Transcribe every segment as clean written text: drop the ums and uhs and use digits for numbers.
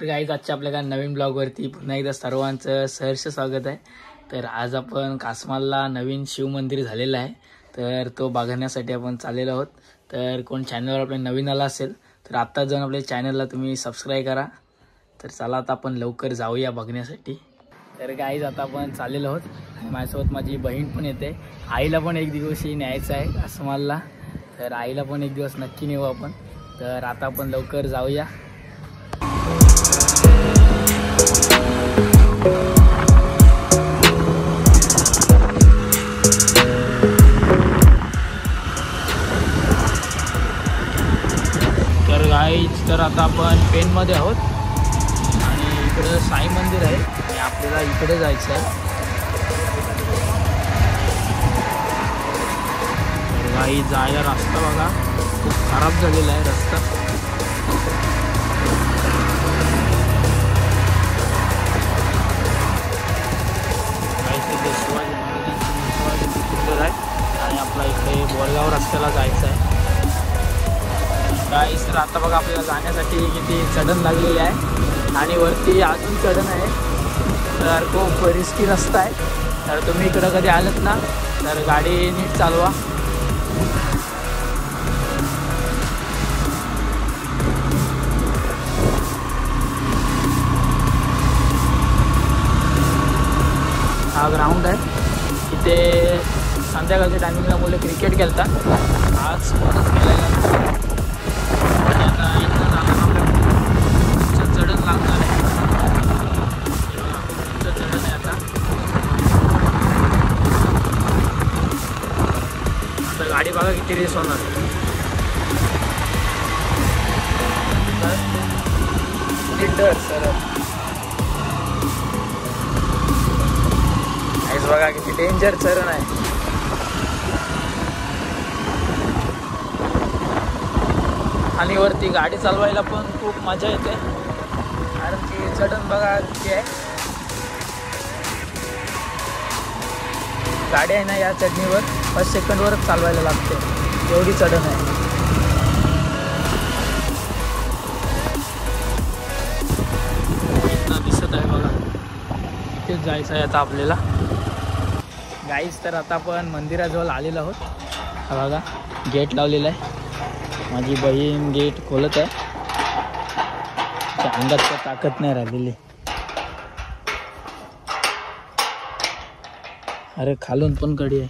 तर गाईज आजच्या आपल्या नवीन ब्लॉगवरती पुन्हा एकदा सर्वांचं सहर्ष स्वागत आहे। तर आज आपण कासमालला नवीन शिव मंदिर झालेलं आहे, तर तो बघण्यासाठी आपण चाललेलो आहोत। तर कोण चॅनलवर आपल्या नवीन आला असेल तर आता जाऊन आपल्या चॅनलला तुम्ही सबस्क्राइब करा। तर चला आता आपण लवकर जाऊया बघण्यासाठी। तर गाईज आता आपण चाललेलो आहोत आणि माझ्यासोबत माझी बहीण पण येते। आईला पण एक दिवशी न्यायचं आहे कासमालला, तर आईला पण एक दिवस नक्की नेऊ आपण। तर आता आपण लवकर जाऊया। तर आता आपण पेनमध्ये आहोत आणि इकडे साई मंदिर आहे आणि आपल्याला इकडे जायचं आहे। तर गाई जायला रस्ता बघा खूप खराब झालेला आहे रस्ता। इथे शिवाजी महाराजांची सुंदर आहे आणि आपला इकडे बोरगाव रस्त्याला जायचं आहे। गाईस तर आता बघा आपल्याला जाण्यासाठी किती चढण लागलेली आहे आणि वरती अजून चढण आहे, तर खूप रिस्की रस्ता आहे। तर तुम्ही इकडं कधी आलात ना तर गाडी नीट चालवा। हा ग्राउंड आहे, इथे संध्याकाळच्या टायमिंगला मुलं क्रिकेट खेळतात। आज कोणच खेळायला चढण लागणार आहे, चढण आहे आता गाडी बघा किती रेस होणार। बघा किती डेंजर चढण आहे। आणि वरती गाडी चालवायला पण खूप मजा येते, कारण की चढण बघा किती आहे। गाडी आहे ना या चढणीवर 5 सेकंडवरच चालवायला लागते, एवढी चढण आहे। इथं दिसत आहे बघा, इथेच जायचं आहे आता आपल्याला। गाईज तर आता आपण मंदिराजवळ आलेलो आहोत। हा बघा गेट लावलेला आहे, माझी बहीण गेट खोलत आहे, अंगात काय ताकद नाही राहिलेली। अरे खालून पण कडी आहे।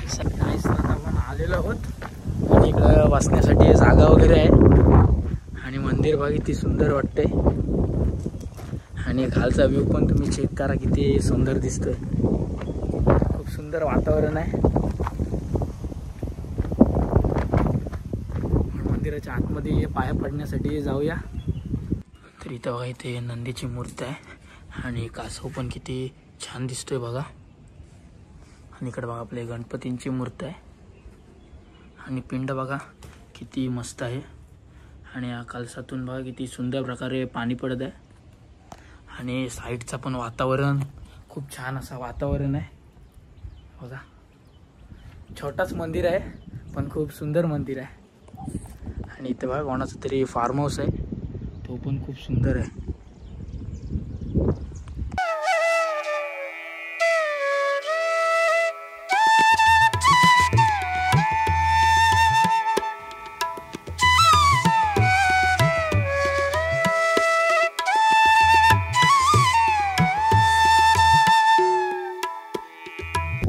गाईस आता आपण आलेलो आहोत आणि इकडं बसण्यासाठी जागा वगैरे आहे आणि मंदिर बघा किती सुंदर वाटते आणि खालचा व्ह्यू पण तुम्ही चेक करा किती सुंदर दिसतोय। खूप सुंदर वातावरण आहे। मंदिराच्या आतमध्ये पाया पडण्यासाठी जाऊया। तर इथं बघा इथे नंदीची मूर्ती आहे आणि कासव पण किती छान दिसतोय बघा। आणि इकडे बघा आपले गणपतींची मूर्ती आहे आणि पिंड बघा किती मस्त आहे आणि या कलशातून बघा किती सुंदर प्रकारे पाणी पडत आहे आणि साईडचं पण वातावरण खूप छान असं वातावरण आहे बघा। छोटाच मंदिर आहे पण खूप सुंदर मंदिर आहे आणि इथे बघा कोणाचं तरी फार्म हाऊस आहे, तो पण खूप सुंदर आहे।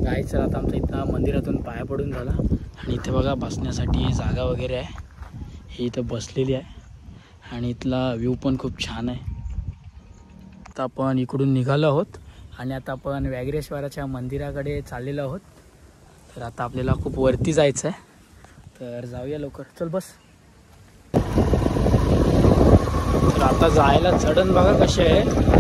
गाईचं आता आमचा इथं मंदिरातून पाया पडून झाला आणि इथे बघा बसण्यासाठी जागा वगैरे आहे, ही इथं बसलेली आहे आणि इथला व्ह्यू पण खूप छान आहे। आता आपण इकडून निघालो आहोत आणि आता आपण व्याघ्रेश्वराच्या मंदिराकडे चाललेलो आहोत। तर आता आपल्याला खूप वरती जायचं आहे, तर जाऊया लवकर, चल बस। तर आता जायला चढण बघा कशी आहे।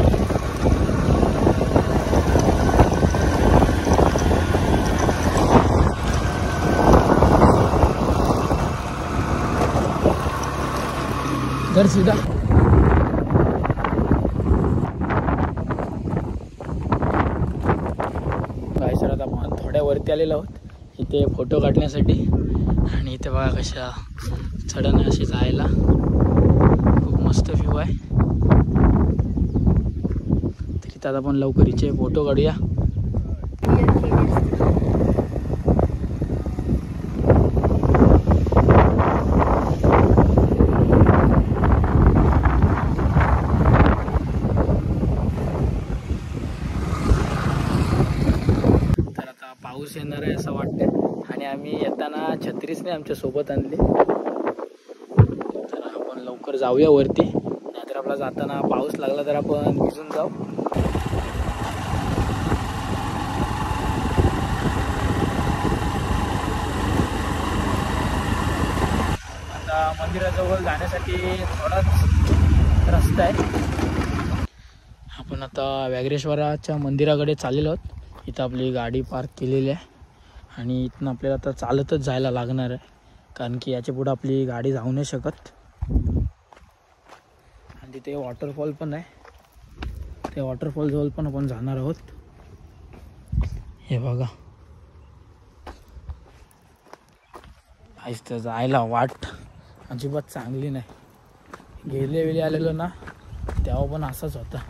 घर सीधा गाईसर आता आपण थोड्या वरती आलेलो आहोत इथे फोटो काढण्यासाठी आणि इथे बघा कशा चढण अशी जायला खूप मस्त व्ह्यू आहे. तरी आता आपण लवकर इथे फोटो काढूया. तर आता पाऊस येणार आहे असं वाटतंय आणि आम्ही येताना छत्रीच नाही आमच्या सोबत आणली. तर आपण लवकर जाऊया वरती, नाहीतर आपला जाताना पाऊस लागला तर आपण भिजून जाऊ. आता मंदिराजवळ जाण्यासाठी थोडाच रस्ता आहे. आपण आता व्याघ्रेश्वराच्या मंदिराकडे चाललेलो आहोत. इथं आपली गाडी पार्क केलेली आहे आणि इथून आपल्याला आता चालतच जायला लागणार आहे, कारण की याच्या पुढे आपली गाडी जाऊ नाही शकत. आणि तिथे वॉटरफॉल पण आहे, त्या वॉटरफॉल जवळ पण आपण जाणार आहोत. हे बघा, आईस तर जायला वाट अजिबात चांगली नाही. गेले आलेलो ना तेव्हा पण असंच होता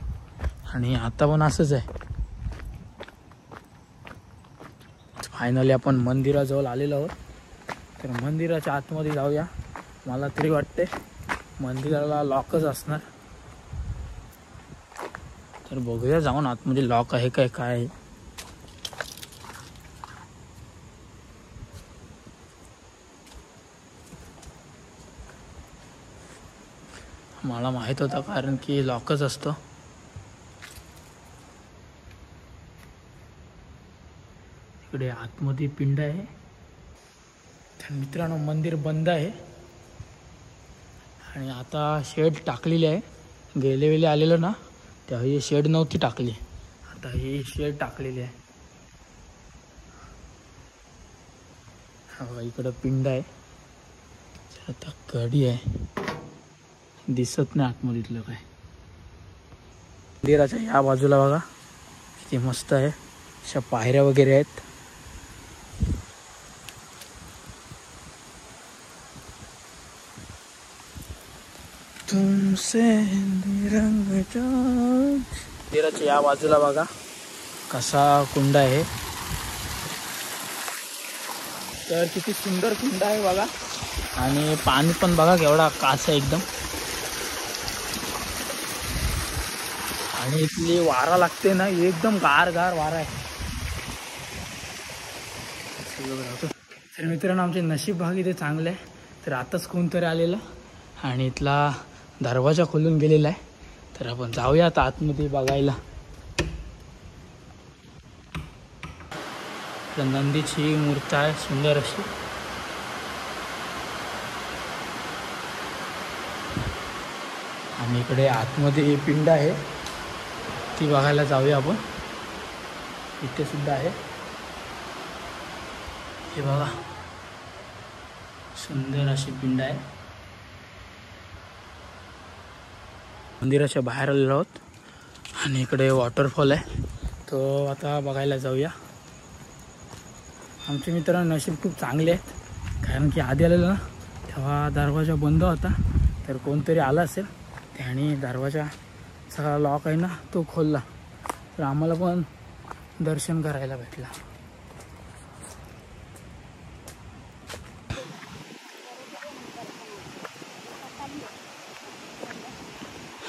आणि आता पण असंच आहे. फायनली आपण मंदिराजवळ आलेलो आहोत. तर मंदिराच्या आतमध्ये जाऊया. मला तरी वाटते मंदिराला लॉकच असणार. तर बघूया जाऊन आतमध्ये लॉक आहे काय आहे. मला माहित होतं, कारण की लॉकच असतो. इकडे आतमध्ये पिंड आहे. तर मित्रांनो, मंदिर बंद आहे आणि आता शेड टाकलेली आहे. गेले आलेलो ना तेव्हा ही शेड नव्हती टाकली, आता ही शेड टाकलेली आहे. हा इकडं पिंड आहे. आता कडी आहे, दिसत नाही आतमधीतलं काय. मंदिराच्या या बाजूला बघा किती मस्त आहे, अशा पायऱ्या वगैरे आहेत. तुमसे रंग मंदिराच्या या बाजूला बघा कसा कुंड आहे. तर किती सुंदर कुंड आहे बघा. आणि पाणी पण बघा केवढा कास आहे एकदम. आणि इथली वारा लागते ना, एकदम गार वारा आहे. तर मित्रांनो, आमचे नशीब भाग इथे चांगले आहे. तर आताच कोणतरी आलेलं आणि इथला दरवाजा खोलून गेलेला आहे. तर आपण जाऊया आता आतमध्ये बघायला. नंदीची मूर्ती आहे सुंदर अशी. आणि इकडे आतमध्ये पिंड आहे, ती बघायला जाऊया आपण. इथे सुद्धा आहे, हे बघा सुंदर अशी पिंड आहे. मंदिराच्या बाहेर आलेलो आहोत आणि इकडे वॉटरफॉल आहे, तो आता बघायला जाऊया. आमचे मित्र नशीब खूप चांगले आहेत, कारण की आधी आलेलं ना तेव्हा दरवाजा बंद होता. तर कोणतरी आला असेल त्याने दरवाजाचा लॉक आहे ना तो खोलला, तर आम्हाला पण दर्शन करायला भेटला.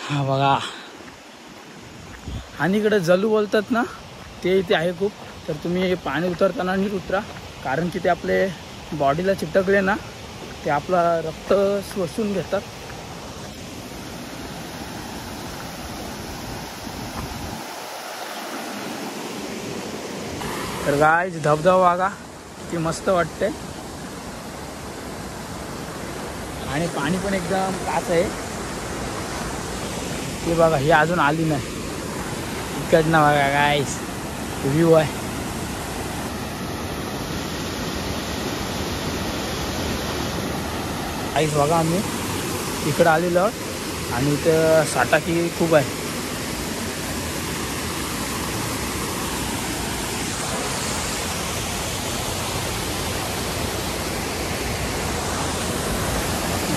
हा बघा, आणि इकडे जलू बोलतात ना ते इथे आहे खूप. तर तुम्ही पाणी उतरताना नीट उतरा, कारण की ते आपले बॉडीला चिटकले ना ते आपला रक्त शोषून घेतात. तर गाइस धबधबा बघा किती मस्त वाटते. आणि पाणी पण एकदम काच आहे. हे बघा, ही अजून आली नाही. इकडनं बघा गाइस व्ह्यू आहे. गाइस बघा, आम्ही इकडं आलेलो आहोत आणि इथं साटाकी खूप आहे.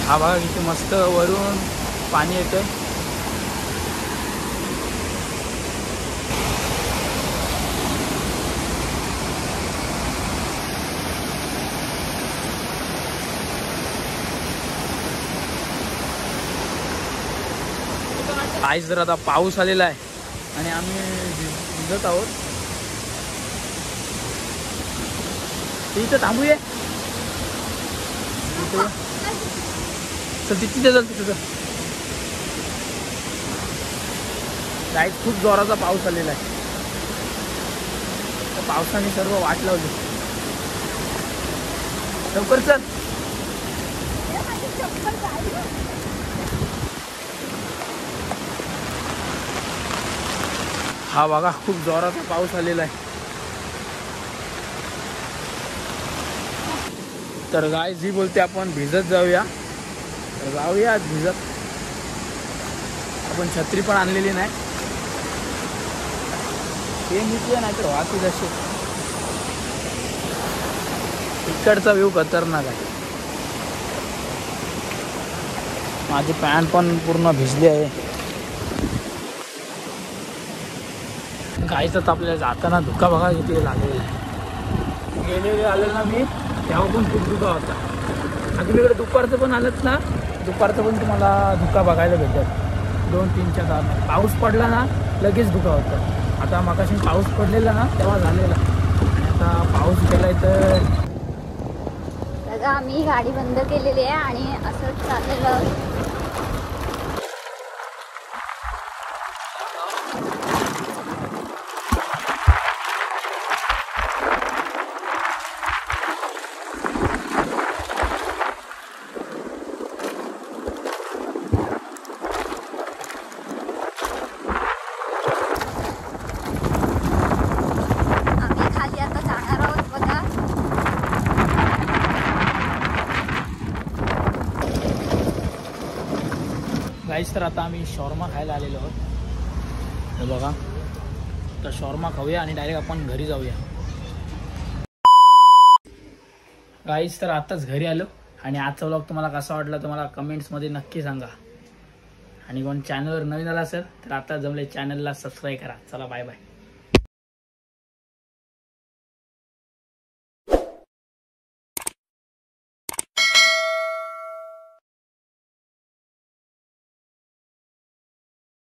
हा बघा किती मस्त वरून पाणी येतंय. आज जर आता पाऊस आलेला आहे आणि आम्ही भिजत आहोत. इथं थांबूया. तिथे चल तिथं. गाईस खूप जोराचा पाऊस आलेला आहे. त्या पावसाने सर्व वाट लावली. लवकर चल. हा बघा खूप जोराचा पाऊस आलेला आहे. तर गाईस ही बोलते आपण भिजत जाऊया. तर जाऊया भिजत. आपण छत्री पण आणलेली नाही. हे निघूया नाही तर वाहती जशी. इकडचा व्ह्यू खतरनाक आहे. माझी पॅन्ट पण पूर्ण भिजली आहे. गाईचं तर आपल्याला जाताना धुका बघा किती लागलेला आहे. गेलेले आले ना मी तेव्हा पण खूप धुका होता. आणि इकडे दुपारचं पण आलंच ना, दुपारचं पण तुम्हाला धुका बघायला भेटत. 2-3च्या तास पाऊस पडला ना लगेच धुका होता. आता मगाशी पाऊस पडलेला ना तेव्हा झालेला आणि आता पाऊस गेलाय. तर आम्ही गाडी बंद केलेली आहे आणि असंच चाललेलं. गाईस तर आता आम्ही शॉर्मा खायला आलेलो आहोत. हे बघा. तर शॉर्मा खाऊया आणि डायरेक्ट आपण घरी जाऊया. गाईस तर आताच घरी आलो आणि आजचा व्लॉग तुम्हाला कसा वाटला तुम्हाला कमेंट्समध्ये नक्की सांगा. आणि कोण चॅनलवर नवीन आला असेल तर आता जमले चॅनलला सबस्क्राईब करा. चला बाय बाय.